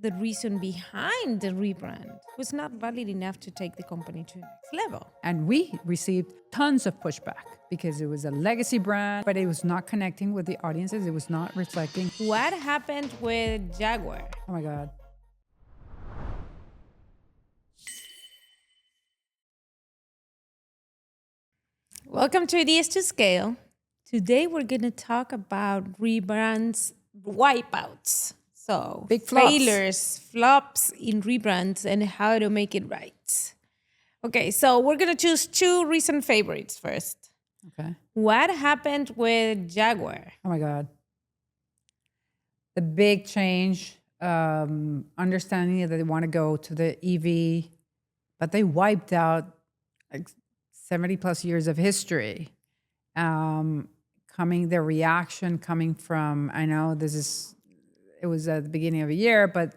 the reason behind the rebrand was not valid enough to take the company to the next level. And we received tons of pushback because it was a legacy brand, but it was not connecting with the audiences. It was not reflecting. What happened with Jaguar? Oh my God. Welcome to Ideas to Scale. Today we're going to talk about rebrands, wipeouts. So Big flops. failures, flops in rebrands and how to make it right. Okay, so we're going to choose two recent favorites first. Okay. What happened with Jaguar? Oh my God. The big change, understanding that they want to go to the EV, but they wiped out like 70 plus years of history. Their reaction coming from, I know it was at the beginning of a year, but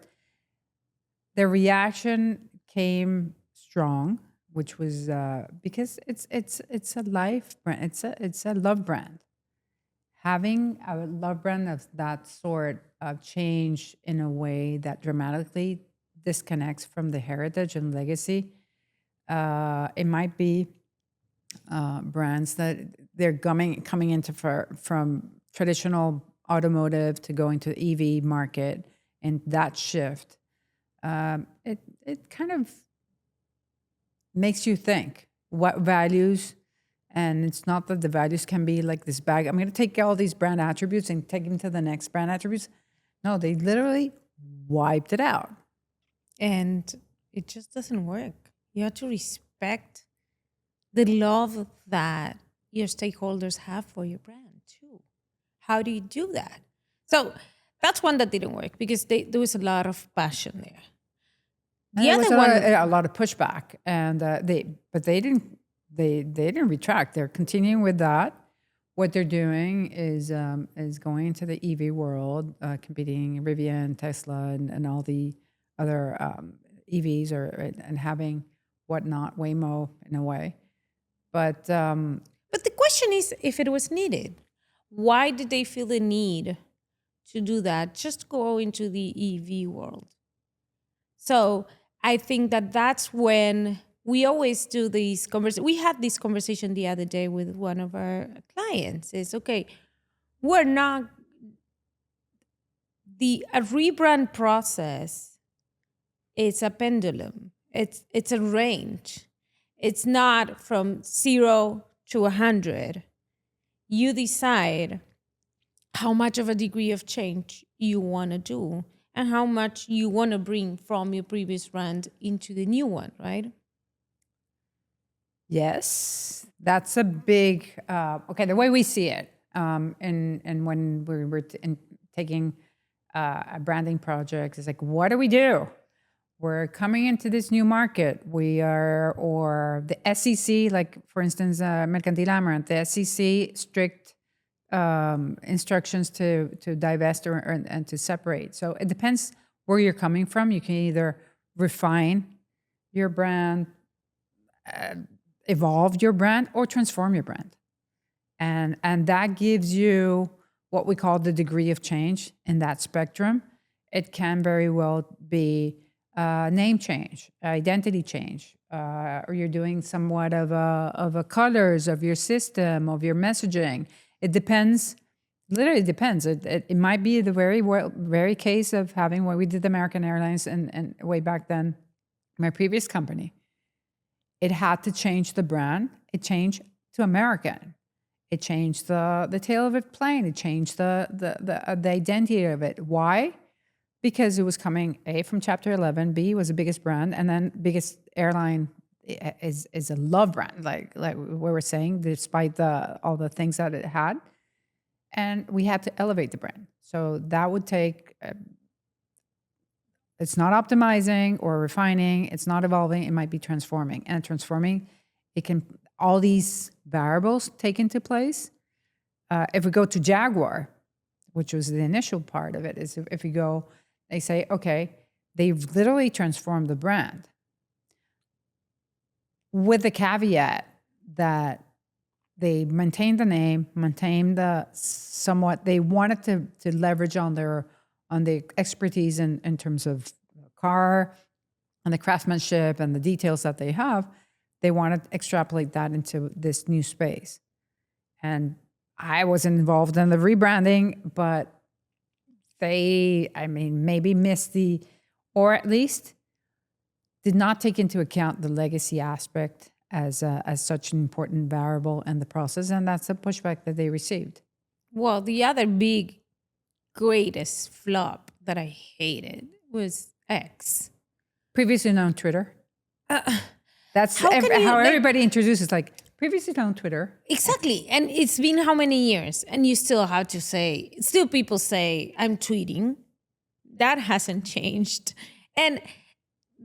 their reaction came strong, which was because it's a life brand, it's a love brand. Having a love brand of that sort of change in a way that dramatically disconnects from the heritage and legacy, it might be brands that they're coming into from traditional automotive to going to EV market, and that shift, it kind of makes you think what values. And it's not that the values can be like this bag. I'm going to take all these brand attributes and take them to the next brand attributes. No, they literally wiped it out. And it just doesn't work. You have to respect the love that your stakeholders have for your brand too. How do you do that? So that's one that didn't work because there was a lot of passion there. The And other there was one, a lot of pushback, and they didn't retract. They're continuing with that. What they're doing is going into the EV world, competing Rivian, Tesla, and all the other EVs, and having whatnot, Waymo in a way. But but the question is if it was needed. Why did they feel the need to do that? Just go into the EV world. So I think that that's when we always do these conversations. We had this conversation the other day with one of our clients. It's okay, we're not, a rebrand process is a pendulum. It's a range. It's not from 0 to 100. You decide how much of a degree of change you want to do and how much you want to bring from your previous brand into the new one, right? yes, that's a big, okay, the way we see it, and when we're taking a branding project, it's like, what do we do? We're coming into this new market. Or the SEC, like for instance, Mercantil Amaranth, the SEC strict instructions to divest and to separate. So it depends where you're coming from. You can either refine your brand, evolve your brand, or transform your brand. And that gives you what we call the degree of change in that spectrum. It can very well be name change, identity change, or you're doing somewhat of a colors of your system, of your messaging. It depends. Literally depends. It might be the very case of having what we did American Airlines and way back then, my previous company. It had to change the brand. It changed to American. It changed the tail of the plane. It changed the identity of it. Why? Because it was coming A from Chapter 11, B was the biggest brand, and then biggest airline is a love brand, like we were saying, despite all the things that it had, and we had to elevate the brand. So that would take. It's not optimizing or refining. It's not evolving. It might be transforming, and transforming, it can all these variables take into place. If we go to Jaguar, which was the initial part of it, is if we go. They say, okay, they've literally transformed the brand with the caveat that they maintained the name, maintained they wanted to leverage on on the expertise in terms of car and the craftsmanship and the details that they have, they want to extrapolate that into this new space. And I wasn't involved in the rebranding, but they, maybe missed or at least did not take into account the legacy aspect as such an important variable in the process. And that's the pushback that they received. Well, the other big, greatest flop that I hated was X. Previously known Twitter. That's how can you, how everybody introduces, like, previously known Twitter. Exactly. And it's been how many years? And you still have to say, still people say, I'm tweeting. That hasn't changed. And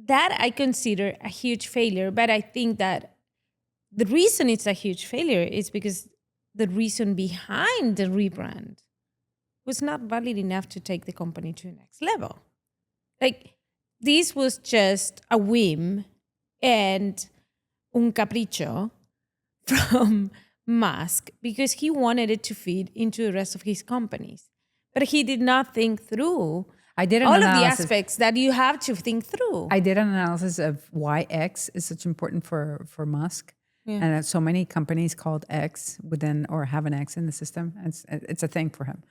that I consider a huge failure. But I think that the reason it's a huge failure is because the reason behind the rebrand was not valid enough to take the company to the next level. Like, this was just a whim and un capricho from Musk because he wanted it to feed into the rest of his companies. But he did not think through all of the aspects that you have to think through. I did an analysis of why X is such important for Musk. Yeah. And that so many companies called X within or have an X in the system. It's a thing for him.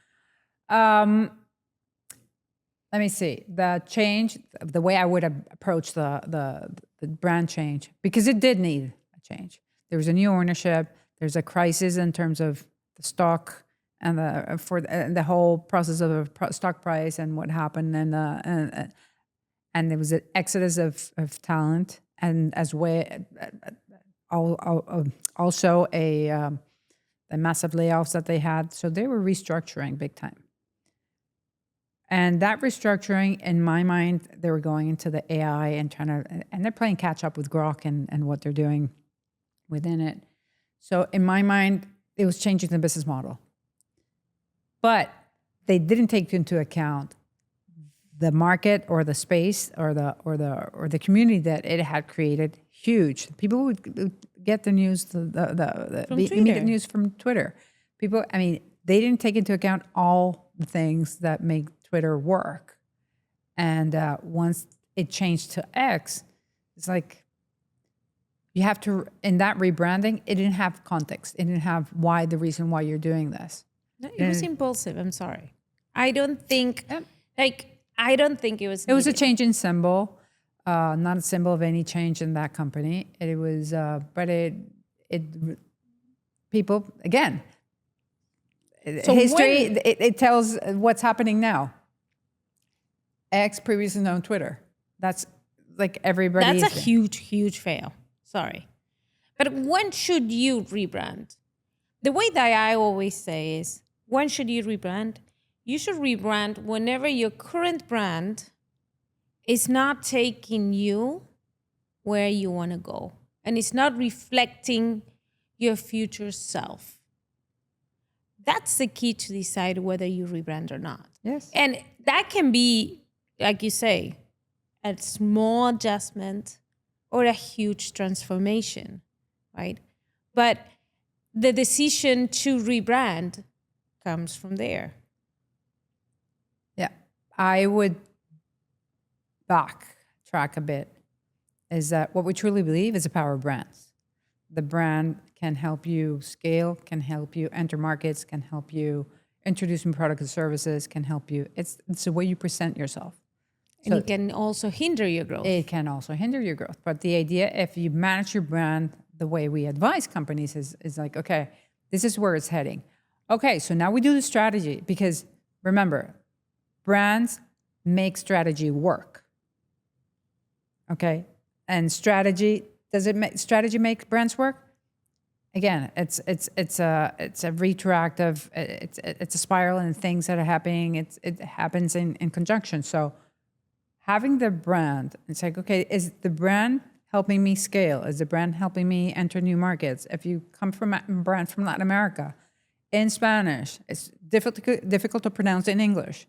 Let me see. The change, the way I would approach the brand change, because it did need a change. There was a new ownership. There's a crisis in terms of the stock and the whole process of the stock price and what happened, and there was an exodus of talent, and also the massive layoffs that they had. So they were restructuring big time. And that restructuring, in my mind, they were going into the AI and they're playing catch up with Grok and what they're doing within it. So in my mind, it was changing the business model. But they didn't take into account the market or the space or the community that it had created. Huge. People would get the news, the immediate news from Twitter. People, they didn't take into account all the things that make Twitter work. And once it changed to X, it's like you have to, in that rebranding, it didn't have context. It didn't have the reason why you're doing this. No, it was impulsive. I'm sorry. I don't think, I don't think it was needed. It was a change in symbol, not a symbol of any change in that company. It was, but people, again, so history, it tells what's happening now. X, previously known Twitter. That's like everybody. That's a huge, huge fail. Sorry. But when should you rebrand? The way that I always say is, when should you rebrand? You should rebrand whenever your current brand is not taking you where you want to go and it's not reflecting your future self. That's the key to decide whether you rebrand or not. Yes. And that can be, like you say, a small adjustment or a huge transformation, right? But the decision to rebrand comes from there. Yeah. I would backtrack a bit, is that what we truly believe is the power of brands. The brand can help you scale, can help you enter markets, can help you introduce new products and services, can help you. It's the way you present yourself. And it can also hinder your growth. It can also hinder your growth. But the idea, if you manage your brand the way we advise companies, is like, okay, this is where it's heading. Okay, so now we do the strategy, because remember, brands make strategy work. Okay, and strategy make brands work? Again, it's a retroactive, it's a spiral, and things that are happening, it happens in conjunction. So having the brand, it's like, okay, is the brand helping me scale? Is the brand helping me enter new markets? If you come from a brand from Latin America, in Spanish, it's difficult to pronounce in English,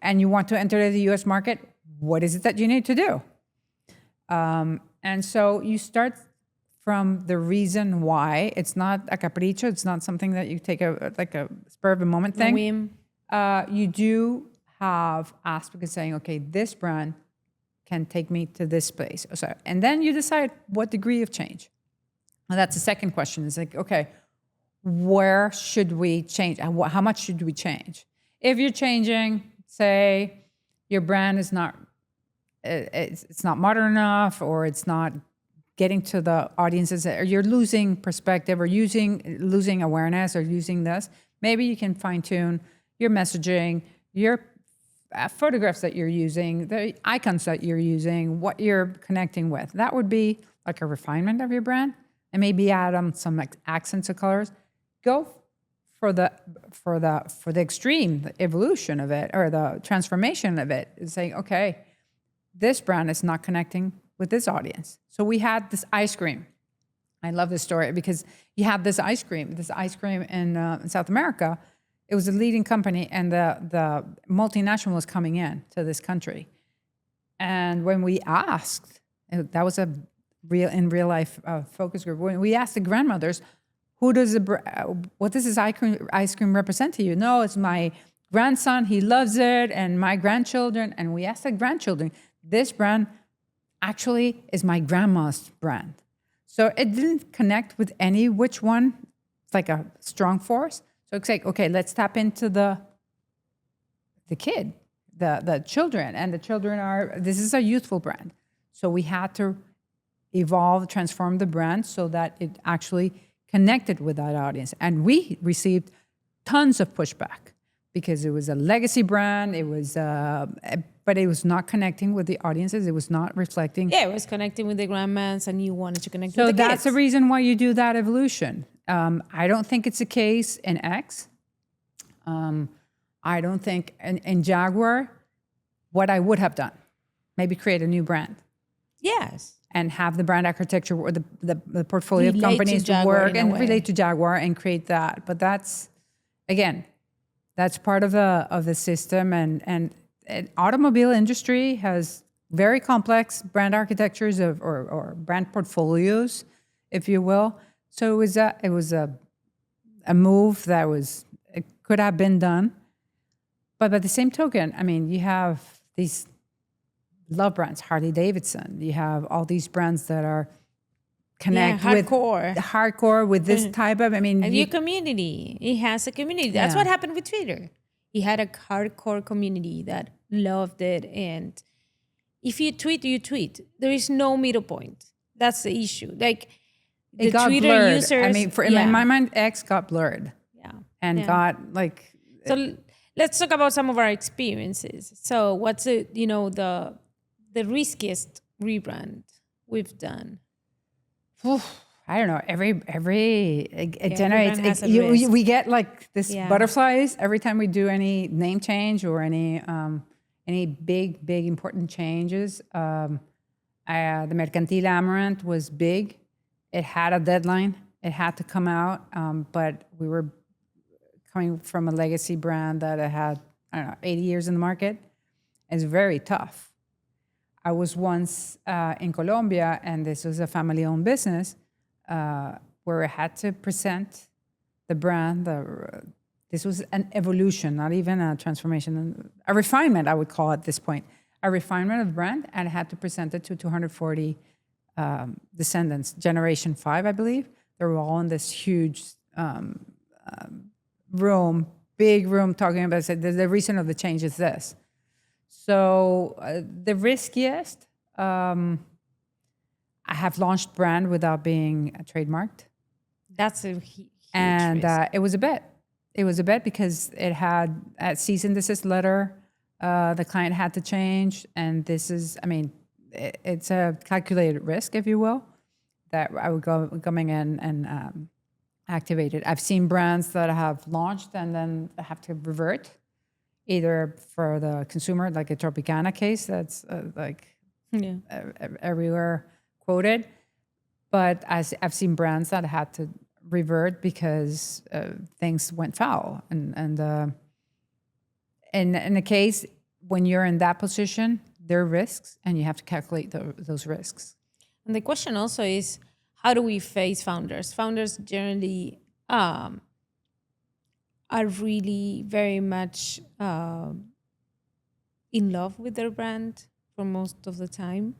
and you want to enter the US market, what is it that you need to do? And so you start from the reason why. It's not a capricho. It's not something that you take like a spur of the moment thing. Whim. You do have aspects saying, okay, this brand can take me to this place. So, and then you decide what degree of change. And that's the second question. It's like, okay, where should we change? How much should we change? If you're changing, say, your brand is not, it's not modern enough, or it's not getting to the audiences, or you're losing perspective, or losing awareness, or using this, maybe you can fine tune your messaging, your photographs that you're using, the icons that you're using, what you're connecting with. That would be like a refinement of your brand, and maybe add some accents or colors. Go for the extreme, the evolution of it, or the transformation of it, is saying, okay, this brand is not connecting with this audience. So we had this ice cream. I love this story because you had this ice cream in South America. It was a leading company, and the multinational was coming in to this country. And when we asked, that was a real life focus group. When we asked the grandmothers, what does this ice cream represent to you? No, it's my grandson. He loves it, and my grandchildren. And we asked the grandchildren, this brand actually is my grandma's brand. So it didn't connect with which one. It's like a strong force. So it's like, okay, let's tap into the kid, the children. And the children this is a youthful brand. So we had to evolve, transform the brand so that it actually connected with that audience. And we received tons of pushback because it was a legacy brand. It was, but it was not connecting with the audiences. It was not reflecting. Yeah, it was connecting with the grandmas, and you wanted to connect with the kids. So that's the reason why you do that evolution. I don't think it's a case in X. I don't think in Jaguar, what I would have done, maybe create a new brand. Yes. And have the brand architecture or the portfolio of Relate companies to to Jaguar work in a and way. relate to Jaguar and create that. But that's, again, that's part of the system. And automobile industry has very complex brand architectures or brand portfolios, if you will. So it was a move that it could have been done. But by the same token, I mean, you have these love brands, Harley Davidson. You have all these brands that are hardcore with this type of, I mean. And your community, it has a community. That's what happened with Twitter. He had a hardcore community that loved it. And if you tweet, you tweet. There is no middle point. That's the issue. Like, the It got Twitter blurred. users. I mean, in my mind, X got blurred. Yeah. And got like. So let's talk about some of our experiences. So what's the riskiest rebrand we've done? I don't know. It generates. rebrand has a risk. We get like this butterflies every time we do any name change or any big important changes. The Mercantil Amaranth was big. It had a deadline. It had to come out, but we were coming from a legacy brand that had 80 years in the market. It's very tough. I was once in Colombia, and this was a family-owned business where I had to present the brand. This was an evolution, not even a transformation, a refinement, I would call it at this point. A refinement of the brand, and I had to present it to 240 descendants, Generation 5, I believe. They were all in this huge big room, talking about, said, the reason of the change is this. So the riskiest, I have launched brand without being trademarked. That's a huge And risk. it was a bet. It was a bet because it had a cease and desist letter. The client had to change. And this is, I mean, it's a calculated risk, if you will, that I would go coming in and activate it. I've seen brands that have launched and then have to revert, either for the consumer, like a Tropicana case that's everywhere quoted. But I've seen brands that had to revert because things went foul. And in the case, when you're in that position, there are risks, and you have to calculate those risks. And the question also is, how do we face founders? Founders generally are really very much in love with their brand for most of the time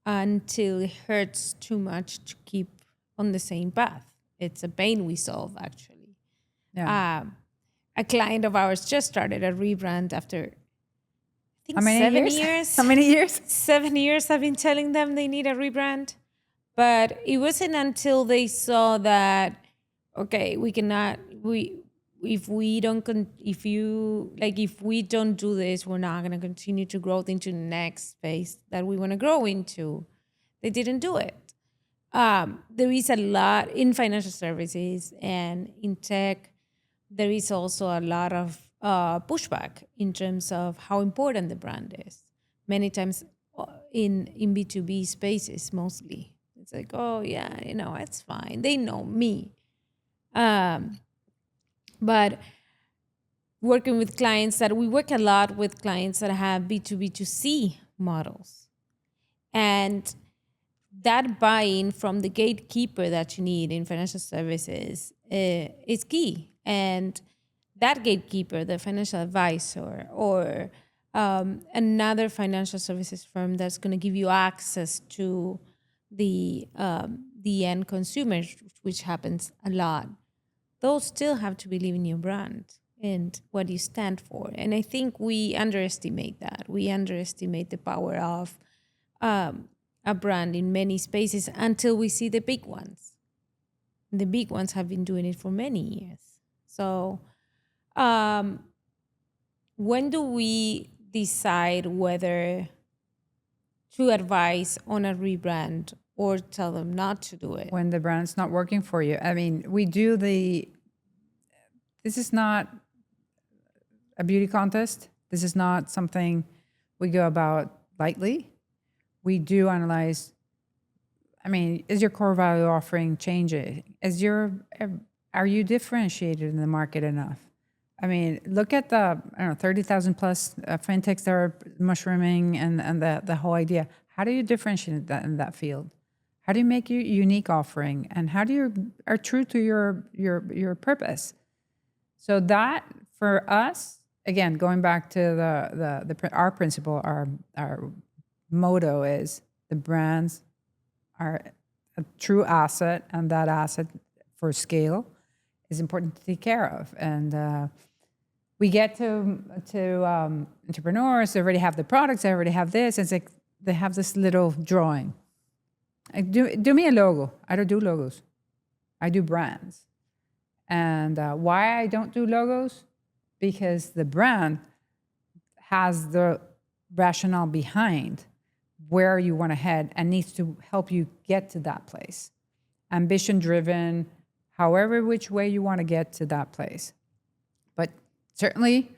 until it hurts too much to keep on the same path. It's a pain we solve, actually. Yeah. A client of ours just started a rebrand after, I think, How many 7 years? years. How many years? 7 years I've been telling them they need a rebrand. But it wasn't until they saw that, okay, we cannot, if we don't do this, we're not going to continue to grow into the next space that we want to grow into. They didn't do it. There is a lot in financial services and in tech. There is also a lot of pushback in terms of how important the brand is. Many times in B2B spaces, mostly. It's like, oh, yeah, it's fine. They know me. But working with clients we work a lot with clients that have B2B2C models. And that buy-in from the gatekeeper that you need in financial services is key. And that gatekeeper, the financial advisor, or another financial services firm that's going to give you access to the end consumers, which happens a lot, those still have to believe in your brand and what you stand for. And I think we underestimate that. We underestimate the power of a brand in many spaces until we see the big ones. The big ones have been doing it for many years. So when do we decide whether to advise on a rebrand or tell them not to do it? When the brand's not working for you. I mean, this is not a beauty contest. This is not something we go about lightly. We do analyze, is your core value offering changing? Are you differentiated in the market enough? Look at the 30,000 plus fintechs that are mushrooming and the whole idea. How do you differentiate that in that field? How do you make your unique offering? And how do you are true to your purpose? So that for us, again, going back to our principle, our motto is the brands are a true asset, and that asset for scale is important to take care of. And we get to entrepreneurs, they already have the products, they already have this. It's like they have this little drawing. Do me a logo. I don't do logos. I do brands. And why I don't do logos? Because the brand has the rationale behind where you want to head and needs to help you get to that place. Ambition driven, however which way you want to get to that place. But certainly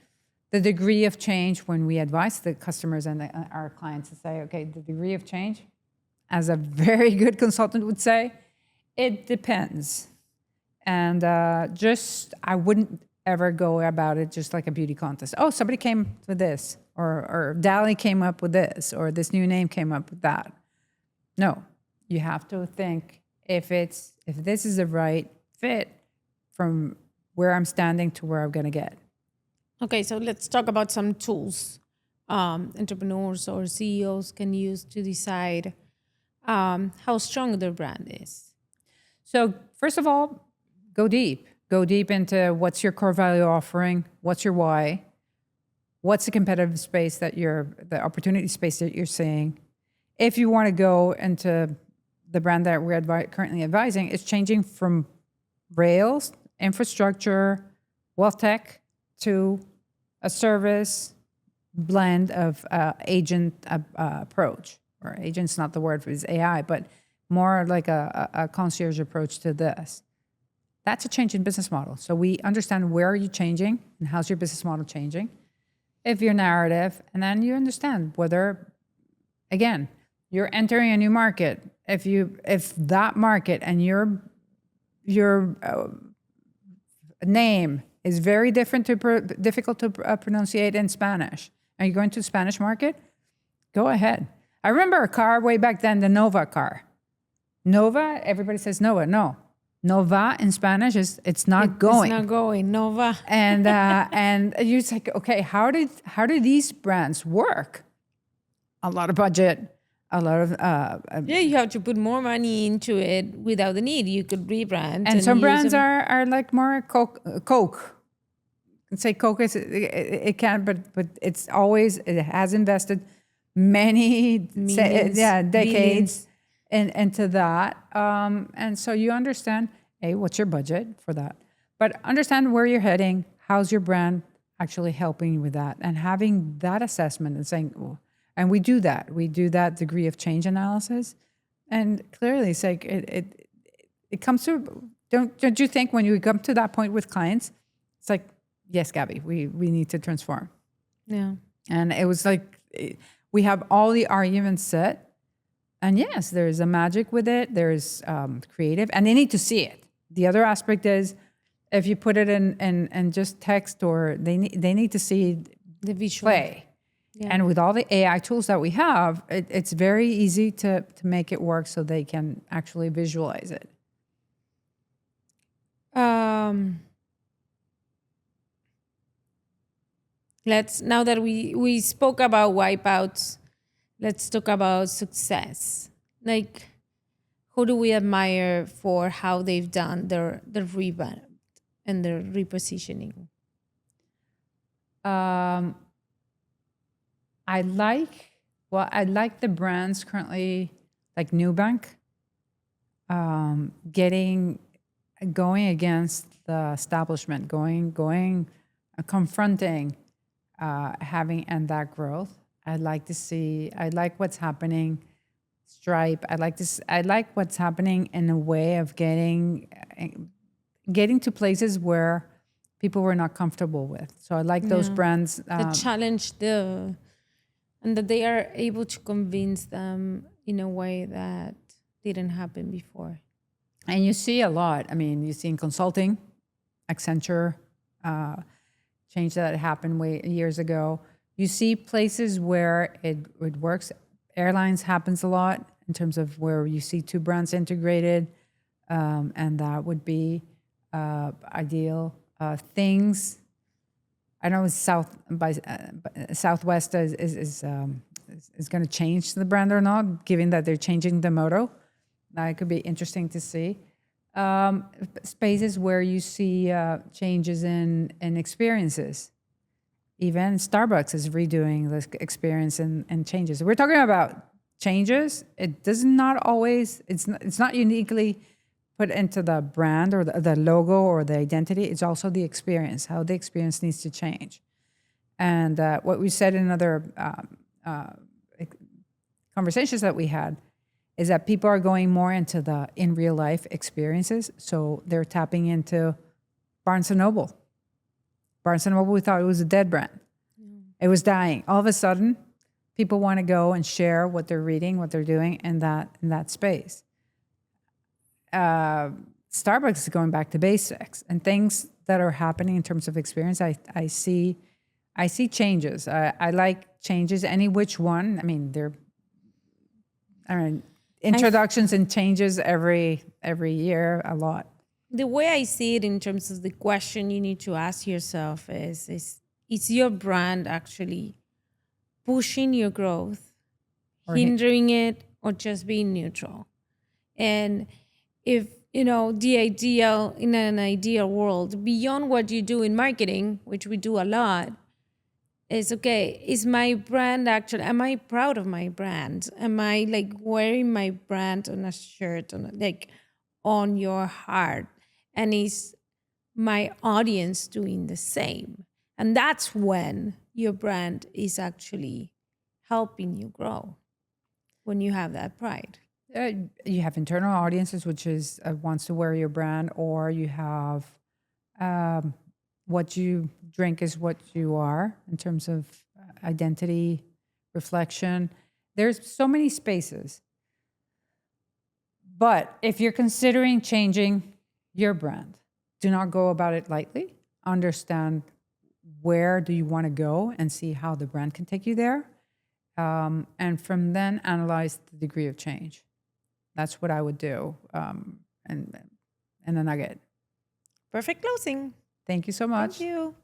the degree of change, when we advise the customers and our clients to say, okay, the degree of change, as a very good consultant would say, it depends. And I wouldn't ever go about it just like a beauty contest. Oh, somebody came with this, or Dali came up with this, or this new name came up with that. No, you have to think if this is the right fit from where I'm standing to where I'm going to get. Okay, so let's talk about some tools entrepreneurs or CEOs can use to decide how strong their brand is. So first of all, go deep. Go deep into what's your core value offering, what's your why, what's the competitive space the opportunity space that you're seeing. If you want to go into the brand that we're currently advising, it's changing from rails, infrastructure, wealth tech, to a service blend of agent approach. Or agent's not the word for it's AI, but more like a concierge approach to this. That's a change in business model. So we understand where are you changing and how's your business model changing. If your narrative, and then you understand whether, again, you're entering a new market. If that market and your name is very difficult to pronunciate in Spanish, and you're going to the Spanish market, go ahead. I remember a car way back then, the Nova car. Nova, everybody says Nova. No. Nova in Spanish is it's not going. It's not going. Nova. And you're just like, okay, how do these brands work? A lot of budget, a lot of Yeah, you have to put more money into it without the need. You could rebrand. and some use brands them. are like more Coke. Can say Coke is it can, but it's always it has invested many Millions, decades into that, and so you understand what's your budget for that, but understand where you're heading. How's your brand actually helping you with that, and having that assessment and saying, oh, and we do that degree of change analysis, and clearly it's like it comes to don't you think when you come to that point with clients, it's like, yes, Gabby, we need to transform. Yeah. And it was like, we have all the arguments set. And yes, there's a magic with it. There's creative, and they need to see it. The other aspect is if you put it in just text, or they need to see The visual. play. Yeah. And with all the AI tools that we have, it's very easy to make it work so they can actually visualize it. Now that we spoke about wipeouts, let's talk about success. Like, who do we admire for how they've done their revamp and their repositioning? I like the brands currently, like Nubank, going against the establishment, confronting, having and that growth. I like what's happening. Stripe. I like what's happening in a way of getting to places where people were not comfortable with. So I like those brands. That challenge and that they are able to convince them in a way that didn't happen before. And you see a lot. I mean, you see in consulting, Accenture, change that happened years ago. You see places where it works. Airlines happens a lot in terms of where you see two brands integrated, and that would be ideal. Things, I know Southwest is going to change the brand or not, given that they're changing the motto. It could be interesting to see. Spaces where you see changes in experiences. Even Starbucks is redoing the experience and changes. We're talking about changes. It does not always, it's not uniquely put into the brand or the logo or the identity. It's also the experience, how the experience needs to change. And what we said in other conversations that we had is that people are going more into the in real life experiences. So they're tapping into Barnes & Noble. Barnes & Noble, we thought it was a dead brand. It was dying. All of a sudden, people want to go and share what they're reading, what they're doing in that space. Starbucks is going back to basics, and things that are happening in terms of experience. I see changes. I like changes, any which one. I mean, introductions and changes every year, a lot. The way I see it in terms of the question you need to ask yourself is your brand actually pushing your growth, hindering it, or just being neutral? And if, in an ideal world, beyond what you do in marketing, which we do a lot, is okay, is my brand actually, am I proud of my brand? Am I like wearing my brand on a shirt, on your heart? And is my audience doing the same? And that's when your brand is actually helping you grow, when you have that pride. You have internal audiences, which is wants to wear your brand, or you have what you drink is what you are in terms of identity, reflection. There's so many spaces. But if you're considering changing your brand, do not go about it lightly. Understand where do you want to go and see how the brand can take you there. And from then analyze the degree of change. That's what I would do. And in a nugget. Perfect closing. Thank you so much. Thank you.